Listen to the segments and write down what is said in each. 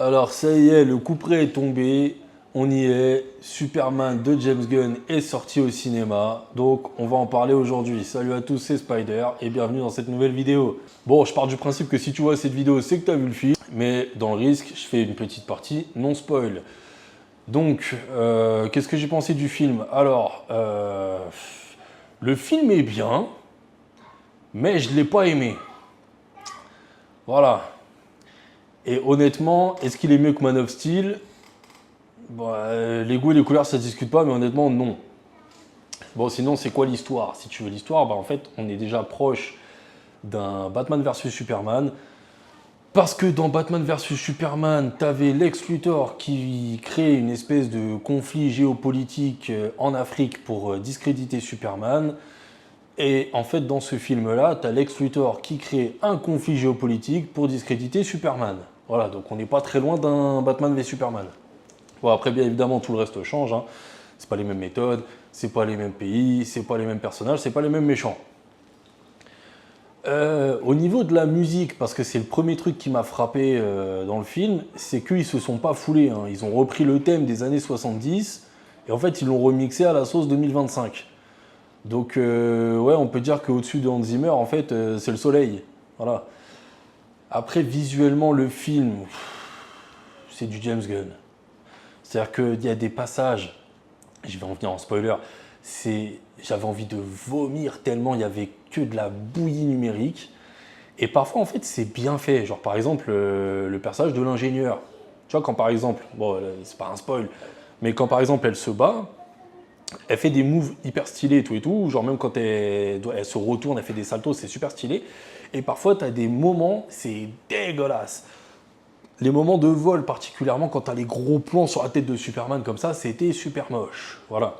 Alors ça y est, le couperet est tombé, on y est, Superman de James Gunn est sorti au cinéma, donc on va en parler aujourd'hui. Salut à tous, c'est Spider et bienvenue dans cette nouvelle vidéo. Bon, je pars du principe que si tu vois cette vidéo, c'est que tu as vu le film, mais dans le risque, je fais une petite partie non spoil. Donc, qu'est-ce que j'ai pensé du film? Alors, le film est bien, mais je ne l'ai pas aimé. Voilà. Et honnêtement, est-ce qu'il est mieux que Man of Steel? Bon, les goûts et les couleurs, ça se discute pas, mais honnêtement, non. Bon, sinon, c'est quoi l'histoire? Si tu veux l'histoire, bah, en fait, on est déjà proche d'un Batman versus Superman. Parce que dans Batman versus Superman, t'avais Lex Luthor qui crée une espèce de conflit géopolitique en Afrique pour discréditer Superman. Et en fait, dans ce film-là, t'as Lex Luthor qui crée un conflit géopolitique pour discréditer Superman. Voilà, donc on n'est pas très loin d'un Batman v Superman. Bon, après, bien évidemment, tout le reste change. Hein. C'est pas les mêmes méthodes, c'est pas les mêmes pays, c'est pas les mêmes personnages, c'est pas les mêmes méchants. Au niveau de la musique, parce que c'est le premier truc qui m'a frappé dans le film, c'est qu'ils se sont pas foulés. Hein. Ils ont repris le thème des années 70 et en fait, ils l'ont remixé à la sauce 2025. Donc, ouais, on peut dire qu'au-dessus de Hans Zimmer, en fait, c'est le soleil. Voilà. Après, visuellement, le film, c'est du James Gunn. C'est-à-dire qu'il y a des passages, je vais en venir en spoiler, j'avais envie de vomir tellement il y avait que de la bouillie numérique. Et parfois, en fait, c'est bien fait. Genre, par exemple, le personnage de l'ingénieur. Tu vois, quand par exemple, bon, c'est pas un spoil, mais quand par exemple elle se bat, elle fait des moves hyper stylés et tout. Genre, même quand elle se retourne, elle fait des saltos, c'est super stylé. Et parfois, tu as des moments, c'est dégueulasse. Les moments de vol, particulièrement quand tu as les gros plans sur la tête de Superman comme ça, c'était super moche. Voilà.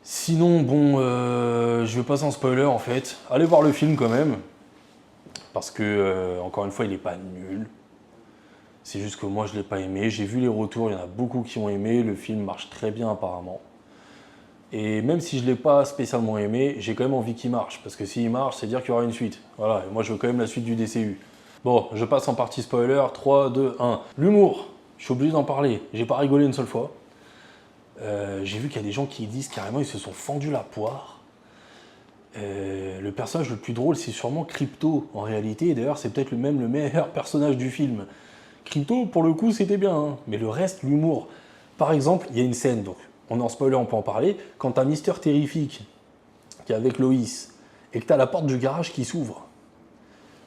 Sinon, bon, je vais passer en spoiler en fait. Allez voir le film quand même. Parce que, encore une fois, il n'est pas nul. C'est juste que moi, je ne l'ai pas aimé. J'ai vu les retours, il y en a beaucoup qui ont aimé. Le film marche très bien apparemment. Et même si je ne l'ai pas spécialement aimé, j'ai quand même envie qu'il marche. Parce que s'il marche, c'est dire qu'il y aura une suite. Voilà, et moi je veux quand même la suite du DCU. Bon, je passe en partie spoiler. 3, 2, 1. L'humour, je suis obligé d'en parler. J'ai pas rigolé une seule fois. J'ai vu qu'il y a des gens qui disent carrément ils se sont fendus la poire. Le personnage le plus drôle, c'est sûrement Crypto en réalité. Et d'ailleurs, c'est peut-être le meilleur personnage du film. Crypto, pour le coup, c'était bien. Hein. Mais le reste, l'humour. Par exemple, il y a une scène, donc on est en spoiler, on peut en parler. Quand t'as Mister Terrifique qui est avec Loïs et que t'as la porte du garage qui s'ouvre.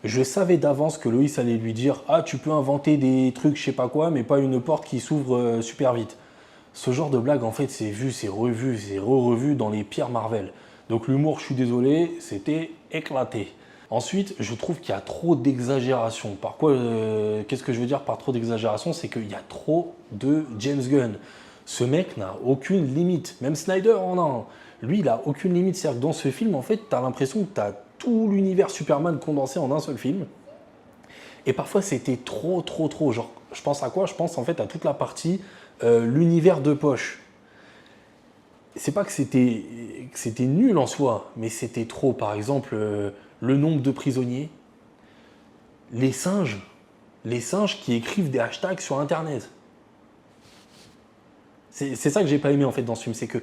Je savais d'avance que Loïs allait lui dire ah, tu peux inventer des trucs, je sais pas quoi, mais pas une porte qui s'ouvre super vite. Ce genre de blague, en fait, c'est vu, c'est revu, c'est re-revu dans les pires Marvel. Donc l'humour, je suis désolé, c'était éclaté. Ensuite, je trouve qu'il y a trop d'exagération. Par quoi, qu'est-ce que je veux dire par trop d'exagération? C'est qu'il y a trop de James Gunn. Ce mec n'a aucune limite. Même Snyder en a un. Lui, il a aucune limite. C'est-à-dire que dans ce film, en fait, tu as l'impression que tu as tout l'univers Superman condensé en un seul film. Et parfois, c'était trop, trop, trop. Genre, je pense à quoi? Je pense en fait à toute la partie l'univers de poche. C'est pas que c'était nul en soi, mais c'était trop. Par exemple, le nombre de prisonniers, les singes, qui écrivent des hashtags sur Internet. C'est ça que j'ai pas aimé en fait dans ce film, c'est que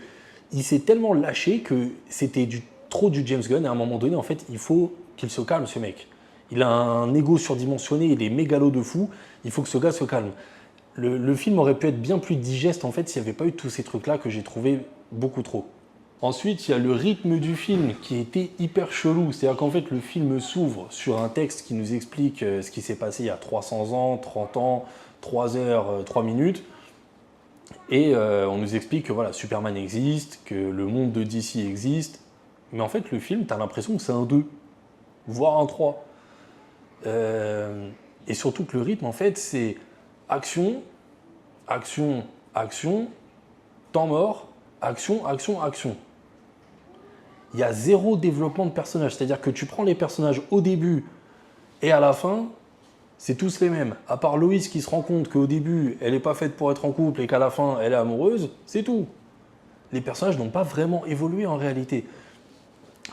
il s'est tellement lâché que c'était trop du James Gunn. Et à un moment donné, en fait, il faut qu'il se calme, ce mec. Il a un ego surdimensionné, il est mégalo de fou. Il faut que ce gars se calme. Le film aurait pu être bien plus digeste en fait s'il n'y avait pas eu tous ces trucs-là que j'ai trouvé beaucoup trop. Ensuite, il y a le rythme du film qui était hyper chelou. C'est-à-dire qu'en fait, le film s'ouvre sur un texte qui nous explique ce qui s'est passé il y a 300 ans, 30 ans, 3 heures, 3 minutes. Et on nous explique que voilà, Superman existe, que le monde de DC existe. Mais en fait, le film, tu as l'impression que c'est un 2, voire un 3. Et surtout que le rythme, en fait, c'est action, action, action, temps mort, action, action, action. Il y a zéro développement de personnages. C'est-à-dire que tu prends les personnages au début et à la fin, c'est tous les mêmes. À part Loïs qui se rend compte qu'au début, elle n'est pas faite pour être en couple et qu'à la fin, elle est amoureuse, c'est tout. Les personnages n'ont pas vraiment évolué en réalité.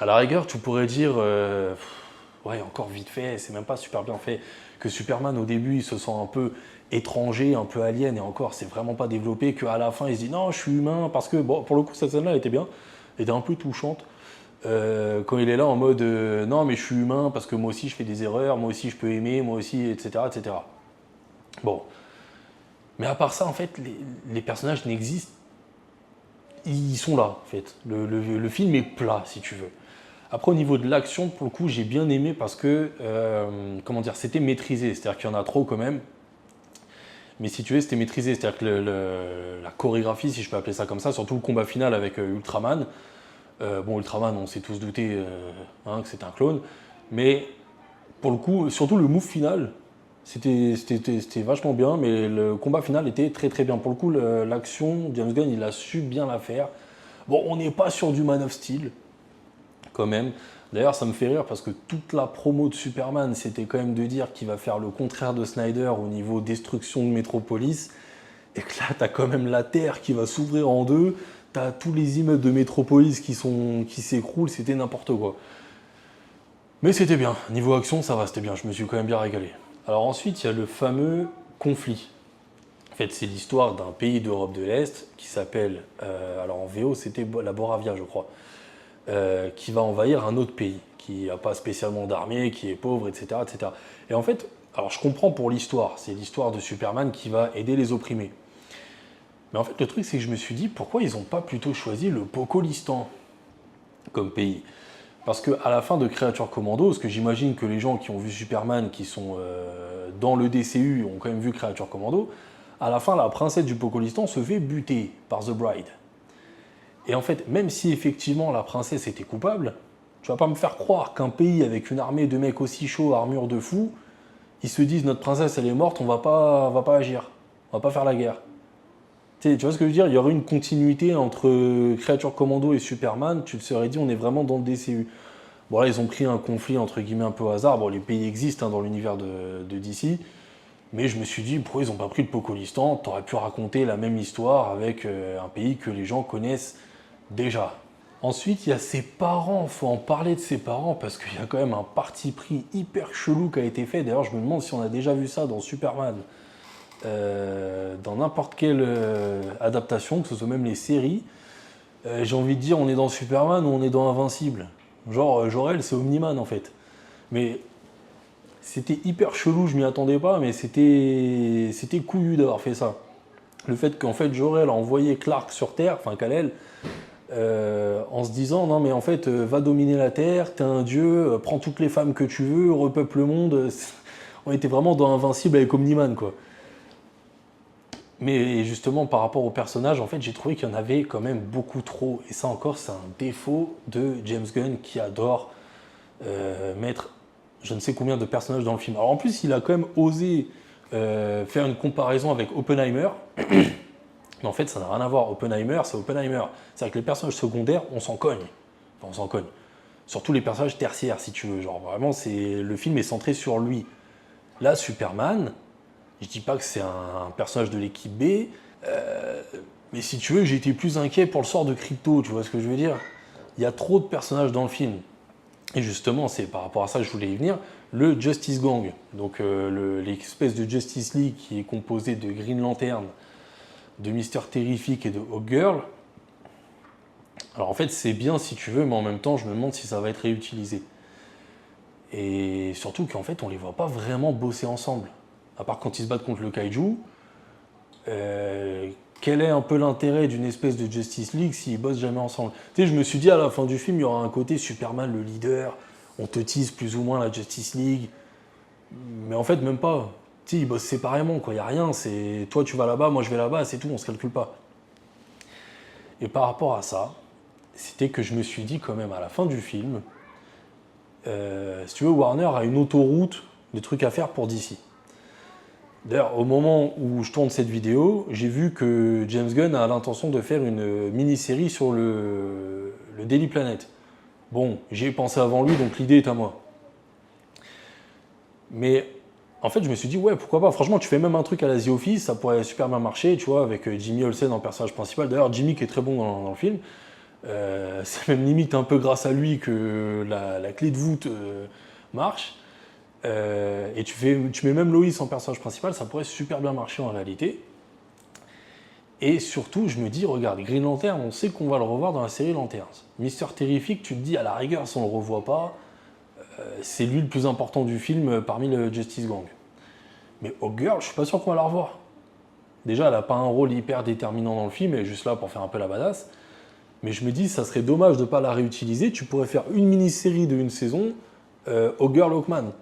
À la rigueur, tu pourrais dire, ouais, encore vite fait, c'est même pas super bien fait. que Superman au début il se sent un peu étranger, un peu alien, et encore c'est vraiment pas développé, qu'à la fin il se dit non je suis humain, parce que bon pour le coup cette scène là elle était bien, elle était un peu touchante. Quand il est là en mode non mais je suis humain parce que moi aussi je fais des erreurs, moi aussi je peux aimer, moi aussi etc etc. Bon, mais à part ça en fait les personnages n'existent, ils sont là en fait. Le film est plat si tu veux. Après au niveau de l'action pour le coup j'ai bien aimé parce que comment dire, c'était maîtrisé, c'est-à-dire qu'il y en a trop quand même. Mais si tu veux, c'était maîtrisé, c'est-à-dire que la chorégraphie, si je peux appeler ça comme ça, surtout le combat final avec Ultraman. Bon, Ultraman, on s'est tous douté que c'était un clone, mais pour le coup, surtout le move final, c'était vachement bien, mais le combat final était très très bien. Pour le coup, l'action, James Gunn, il a su bien la faire. Bon, on n'est pas sur du Man of Steel, quand même. D'ailleurs, ça me fait rire parce que toute la promo de Superman, c'était quand même de dire qu'il va faire le contraire de Snyder au niveau destruction de Metropolis. Et que là, t'as quand même la Terre qui va s'ouvrir en deux. T'as tous les immeubles de Metropolis qui s'écroulent. C'était n'importe quoi. Mais c'était bien. Niveau action, ça va, c'était bien. Je me suis quand même bien régalé. Alors ensuite, il y a le fameux conflit. En fait, c'est l'histoire d'un pays d'Europe de l'Est qui s'appelle, alors en VO, c'était la Boravia, je crois. Qui va envahir un autre pays, qui n'a pas spécialement d'armée, qui est pauvre, etc., etc. Et en fait, alors je comprends pour l'histoire, c'est l'histoire de Superman qui va aider les opprimés. Mais en fait, le truc, c'est que je me suis dit, pourquoi ils n'ont pas plutôt choisi le Pocolistan comme pays? Parce qu'à la fin de Creature Commando, parce que j'imagine que les gens qui ont vu Superman, qui sont dans le DCU, ont quand même vu Creature Commando, à la fin, la princesse du Pocolistan se fait buter par The Bride. Et en fait, même si effectivement la princesse était coupable, tu vas pas me faire croire qu'un pays avec une armée de mecs aussi chauds, armure de fous, ils se disent notre princesse elle est morte, on va pas agir, on va pas faire la guerre. Tu vois ce que je veux dire? Il y aurait une continuité entre Creature Commando et Superman, tu te serais dit on est vraiment dans le DCU. Bon là ils ont pris un conflit entre guillemets un peu au hasard, bon les pays existent dans l'univers de DC, mais je me suis dit pourquoi ils n'ont pas pris le Pocolistan, t'aurais pu raconter la même histoire avec un pays que les gens connaissent déjà. Ensuite, il y a ses parents, il faut en parler de ses parents parce qu'il y a quand même un parti pris hyper chelou qui a été fait. D'ailleurs, je me demande si on a déjà vu ça dans Superman, dans n'importe quelle adaptation, que ce soit même les séries. J'ai envie de dire, on est dans Superman ou on est dans Invincible. Genre, Jor-El, c'est Omniman en fait. Mais c'était hyper chelou, je m'y attendais pas, mais c'était couillu d'avoir fait ça. Le fait qu'en fait Jor-El a envoyé Clark sur Terre, enfin Kal-El, en se disant non mais en fait va dominer la Terre, t'es un dieu, prends toutes les femmes que tu veux, repeuple le monde. On était vraiment dans Invincible avec Omniman quoi. Mais justement par rapport au personnage, en fait j'ai trouvé qu'il y en avait quand même beaucoup trop. Et ça encore c'est un défaut de James Gunn qui adore mettre je ne sais combien de personnages dans le film. Alors en plus il a quand même osé faire une comparaison avec Oppenheimer. Mais en fait, ça n'a rien à voir. Oppenheimer, c'est Oppenheimer. C'est-à-dire que les personnages secondaires, on s'en cogne. Enfin, on s'en cogne. Surtout les personnages tertiaires, si tu veux. Genre, vraiment, le film est centré sur lui. Là, Superman, je dis pas que c'est un personnage de l'équipe B, mais si tu veux, j'ai été plus inquiet pour le sort de Crypto, tu vois ce que je veux dire? Il y a trop de personnages dans le film. Et justement, c'est par rapport à ça que je voulais y venir, le Justice Gang, donc l'espèce de Justice League qui est composée de Green Lantern, de Mister Terrific et de Hawkgirl. Alors en fait c'est bien si tu veux, mais en même temps je me demande si ça va être réutilisé. Et surtout qu'en fait on les voit pas vraiment bosser ensemble. À part quand ils se battent contre le Kaiju, quel est un peu l'intérêt d'une espèce de Justice League s'ils bossent jamais ensemble? Tu sais, je me suis dit à la fin du film il y aura un côté Superman le leader, on te tease plus ou moins la Justice League, mais en fait même pas. Tu sais, ils bossent séparément, quoi. Il n'y a rien, c'est toi tu vas là-bas, moi je vais là-bas, c'est tout, on se calcule pas. Et par rapport à ça, c'était que je me suis dit quand même à la fin du film, si tu veux, Warner a une autoroute de trucs à faire pour DC. D'ailleurs, au moment où je tourne cette vidéo, j'ai vu que James Gunn a l'intention de faire une mini-série sur le Daily Planet. Bon, j'y ai pensé avant lui, donc l'idée est à moi. Mais en fait, je me suis dit, ouais, pourquoi pas. Franchement, tu fais même un truc à la The Office, ça pourrait super bien marcher, tu vois, avec Jimmy Olsen en personnage principal. D'ailleurs, Jimmy qui est très bon dans le film. C'est même limite un peu grâce à lui que la clé de voûte marche. et tu mets même Loïs en personnage principal, ça pourrait super bien marcher en réalité. Et surtout, je me dis, regarde, Green Lantern, on sait qu'on va le revoir dans la série Lanterns. Mister Terrific, tu te dis, à la rigueur, si on le revoit pas, c'est lui le plus important du film parmi le Justice Gang. Mais Hawkgirl, je suis pas sûr qu'on va la revoir. Déjà, elle a pas un rôle hyper déterminant dans le film, elle est juste là pour faire un peu la badass. Mais je me dis, ça serait dommage de ne pas la réutiliser. Tu pourrais faire une mini-série de une saison, Hawkgirl Hawkman.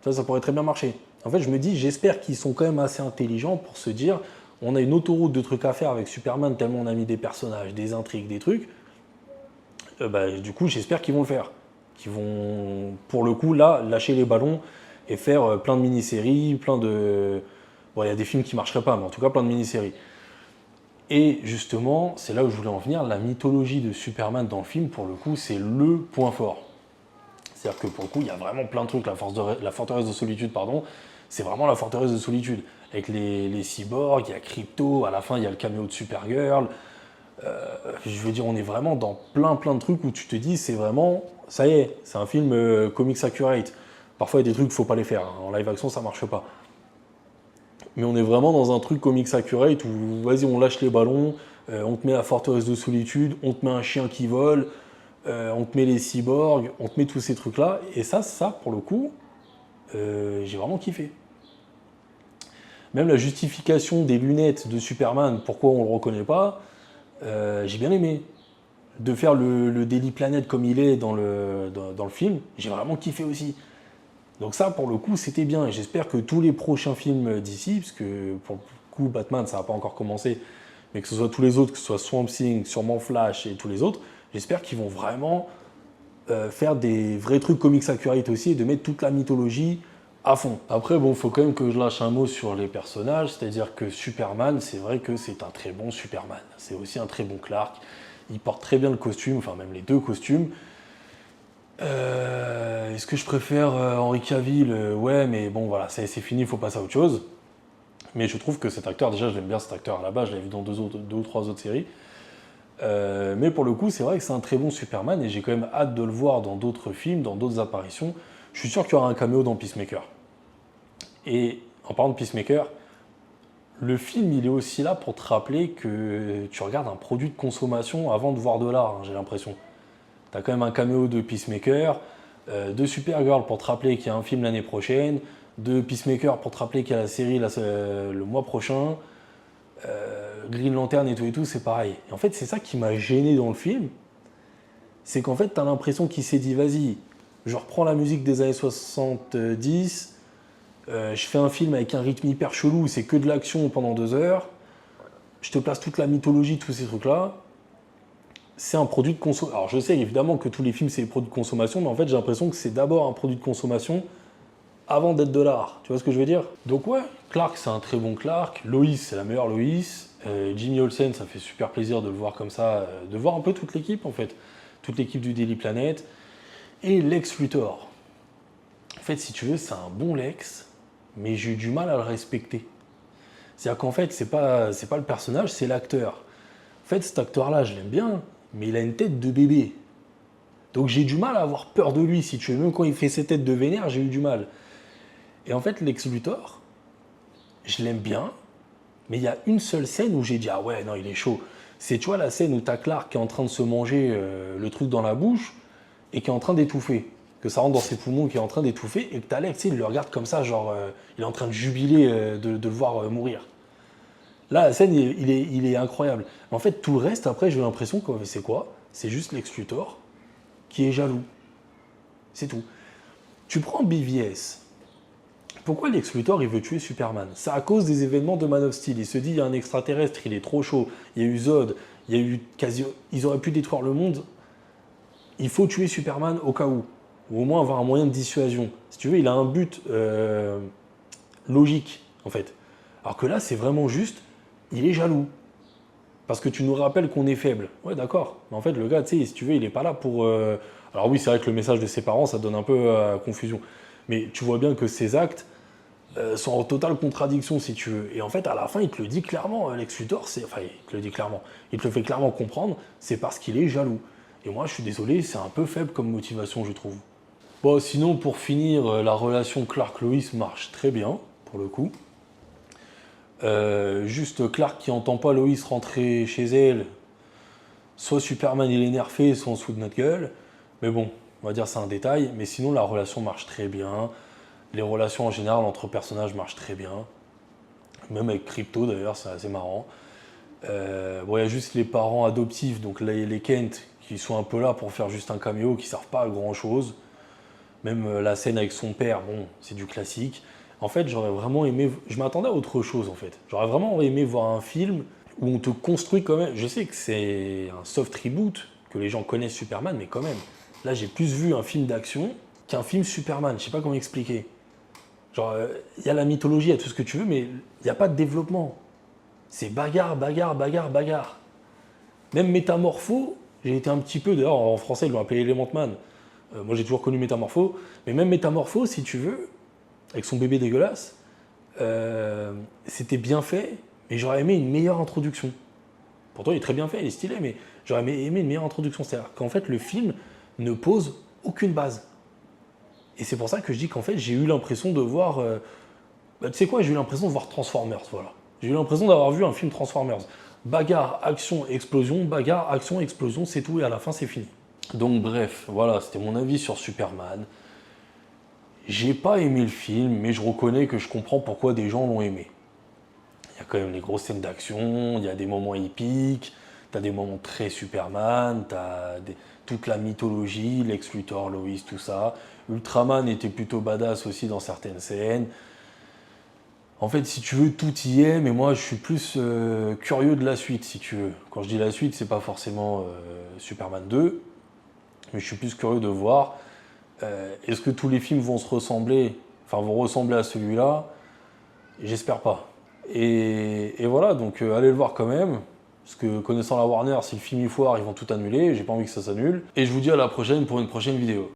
Ça pourrait très bien marcher. En fait, je me dis, j'espère qu'ils sont quand même assez intelligents pour se dire, on a une autoroute de trucs à faire avec Superman, tellement on a mis des personnages, des intrigues, des trucs. Du coup, j'espère qu'ils vont le faire. Qu'ils vont, pour le coup, là, lâcher les ballons et faire plein de mini-séries, plein de... Bon, il y a des films qui ne marcheraient pas, mais en tout cas, plein de mini-séries. Et justement, c'est là où je voulais en venir, la mythologie de Superman dans le film, pour le coup, c'est le point fort. C'est-à-dire que pour le coup, il y a vraiment plein de trucs. La forteresse de solitude, pardon, c'est vraiment la forteresse de solitude. Avec les cyborgs, il y a Crypto, à la fin, il y a le caméo de Supergirl. Je veux dire, on est vraiment dans plein de trucs où tu te dis, c'est vraiment, ça y est, c'est un film comics accurate. Parfois, il y a des trucs, il ne faut pas les faire. En live action, ça ne marche pas. Mais on est vraiment dans un truc comics accurate où, vas-y, on lâche les ballons, on te met la forteresse de solitude, on te met un chien qui vole, on te met les cyborgs, on te met tous ces trucs-là. Et ça, pour le coup, j'ai vraiment kiffé. Même la justification des lunettes de Superman, pourquoi on ne le reconnaît pas, j'ai bien aimé. De faire le Daily Planet comme il est dans le film, j'ai vraiment kiffé aussi. Donc ça, pour le coup, c'était bien. Et j'espère que tous les prochains films d'ici, parce que pour le coup, Batman, ça n'a pas encore commencé, mais que ce soit tous les autres, que ce soit Swamp Thing, sûrement Flash et tous les autres, j'espère qu'ils vont vraiment faire des vrais trucs comics accurate aussi et de mettre toute la mythologie à fond. Après, bon, il faut quand même que je lâche un mot sur les personnages, c'est-à-dire que Superman, c'est vrai que c'est un très bon Superman. C'est aussi un très bon Clark. Il porte très bien le costume, enfin même les deux costumes. Est-ce que je préfère Henry Cavill? Ouais, mais bon, voilà, c'est fini, il faut passer à autre chose. Mais je trouve que cet acteur, déjà, je l'aime bien cet acteur à la base, je l'avais vu dans deux ou trois autres séries. Mais pour le coup, c'est vrai que c'est un très bon Superman et j'ai quand même hâte de le voir dans d'autres films, dans d'autres apparitions. Je suis sûr qu'il y aura un caméo dans Peacemaker. Et en parlant de Peacemaker, le film, il est aussi là pour te rappeler que tu regardes un produit de consommation avant de voir de l'art, hein, j'ai l'impression. T'as quand même un caméo de Peacemaker, de Supergirl pour te rappeler qu'il y a un film l'année prochaine, de Peacemaker pour te rappeler qu'il y a la série le mois prochain, Green Lantern et tout, c'est pareil. Et en fait, c'est ça qui m'a gêné dans le film, c'est qu'en fait, t'as l'impression qu'il s'est dit, vas-y, je reprends la musique des années 70, je fais un film avec un rythme hyper chelou, c'est que de l'action pendant 2 heures, je te place toute la mythologie, tous ces trucs-là, c'est un produit de consommation. Alors je sais évidemment que tous les films c'est des produits de consommation, mais en fait j'ai l'impression que c'est d'abord un produit de consommation avant d'être de l'art. Tu vois ce que je veux dire? Donc ouais, Clark c'est un très bon Clark, Lois c'est la meilleure Lois, Jimmy Olsen ça fait super plaisir de le voir comme ça, de voir un peu toute l'équipe en fait, toute l'équipe du Daily Planet, et Lex Luthor. En fait si tu veux c'est un bon Lex, mais j'ai eu du mal à le respecter. C'est-à-dire qu'en fait c'est pas le personnage, c'est l'acteur. En fait cet acteur-là je l'aime bien, mais il a une tête de bébé. Donc j'ai du mal à avoir peur de lui, si tu veux. Même quand il fait ses têtes de vénère, j'ai eu du mal. Et en fait, Lex Luthor, je l'aime bien, mais il y a une seule scène où j'ai dit « Ah ouais, non, il est chaud ». C'est, tu vois, la scène où t'as Clark qui est en train de se manger le truc dans la bouche et qui est en train d'étouffer. Que ça rentre dans ses poumons, qui est en train d'étouffer, et que t'as Lex, il le regarde comme ça, genre, il est en train de jubiler de le voir mourir. Là, la scène, il est incroyable. Mais en fait, tout le reste, après, j'ai l'impression que c'est quoi? C'est juste Lex Luthor qui est jaloux. C'est tout. Tu prends BVS. Pourquoi Lex Luthor, il veut tuer Superman? C'est à cause des événements de Man of Steel. Il se dit, il y a un extraterrestre, il est trop chaud. Il y a eu Zod, il y a eu quasi... Ils auraient pu détruire le monde. Il faut tuer Superman au cas où. Ou au moins avoir un moyen de dissuasion. Si tu veux, il a un but logique, en fait. Alors que là, c'est vraiment juste, il est jaloux. Parce que tu nous rappelles qu'on est faible. Ouais, d'accord. Mais en fait, le gars, tu sais, si tu veux, il n'est pas là pour... Alors oui, c'est vrai que le message de ses parents, ça donne un peu confusion. Mais tu vois bien que ses actes sont en totale contradiction, si tu veux. Et en fait, à la fin, il te le dit clairement, Lex Luthor, enfin, il te le dit clairement. Il te le fait clairement comprendre, c'est parce qu'il est jaloux. Et moi, je suis désolé, c'est un peu faible comme motivation, je trouve. Bon, sinon, pour finir, la relation Clark-Lois marche très bien, pour le coup. Juste Clark qui entend pas Lois rentrer chez elle, soit Superman il est nerfé, soit on se fout de notre gueule. Mais bon, on va dire c'est un détail. Mais sinon, la relation marche très bien. Les relations en général entre personnages marchent très bien. Même avec Crypto d'ailleurs, c'est assez marrant. Bon, il y a juste les parents adoptifs, donc les Kent, qui sont un peu là pour faire juste un caméo, qui servent pas à grand chose. Même la scène avec son père, bon, c'est du classique. En fait, j'aurais vraiment aimé. Je m'attendais à autre chose en fait. J'aurais vraiment aimé voir un film où on te construit quand même. Je sais que c'est un soft reboot, que les gens connaissent Superman, mais quand même. Là, j'ai plus vu un film d'action qu'un film Superman. Je sais pas comment expliquer. Genre, il y a la mythologie, il y a tout ce que tu veux, mais il n'y a pas de développement. C'est bagarre, bagarre, bagarre, bagarre. Même Métamorpho, j'ai été un petit peu, d'ailleurs en français ils l'ont appelé Element Man. Moi j'ai toujours connu Métamorpho, mais même Métamorpho, si tu veux, avec son bébé dégueulasse, c'était bien fait, mais j'aurais aimé une meilleure introduction. Pourtant il est très bien fait, il est stylé, mais j'aurais aimé une meilleure introduction. C'est-à-dire qu'en fait le film ne pose aucune base. Et c'est pour ça que je dis qu'en fait j'ai eu l'impression de voir... tu sais quoi, j'ai eu l'impression de voir Transformers, voilà. J'ai eu l'impression d'avoir vu un film Transformers. Bagarre, action, explosion, bagarre, action, explosion, c'est tout et à la fin c'est fini. Donc bref, voilà, c'était mon avis sur Superman. J'ai pas aimé le film, mais je reconnais que je comprends pourquoi des gens l'ont aimé. Il y a quand même les grosses scènes d'action, il y a des moments épiques, t'as des moments très Superman, toute la mythologie, Lex Luthor, Lois, tout ça. Ultraman était plutôt badass aussi dans certaines scènes. En fait, si tu veux, tout y est, mais moi, je suis plus curieux de la suite, si tu veux. Quand je dis la suite, c'est pas forcément Superman 2, mais je suis plus curieux de voir est-ce que tous les films vont se ressembler, enfin vont ressembler à celui-là. J'espère pas. Et voilà, donc allez le voir quand même, parce que connaissant la Warner, si le film y foire, ils vont tout annuler, j'ai pas envie que ça s'annule. Et je vous dis à la prochaine pour une prochaine vidéo.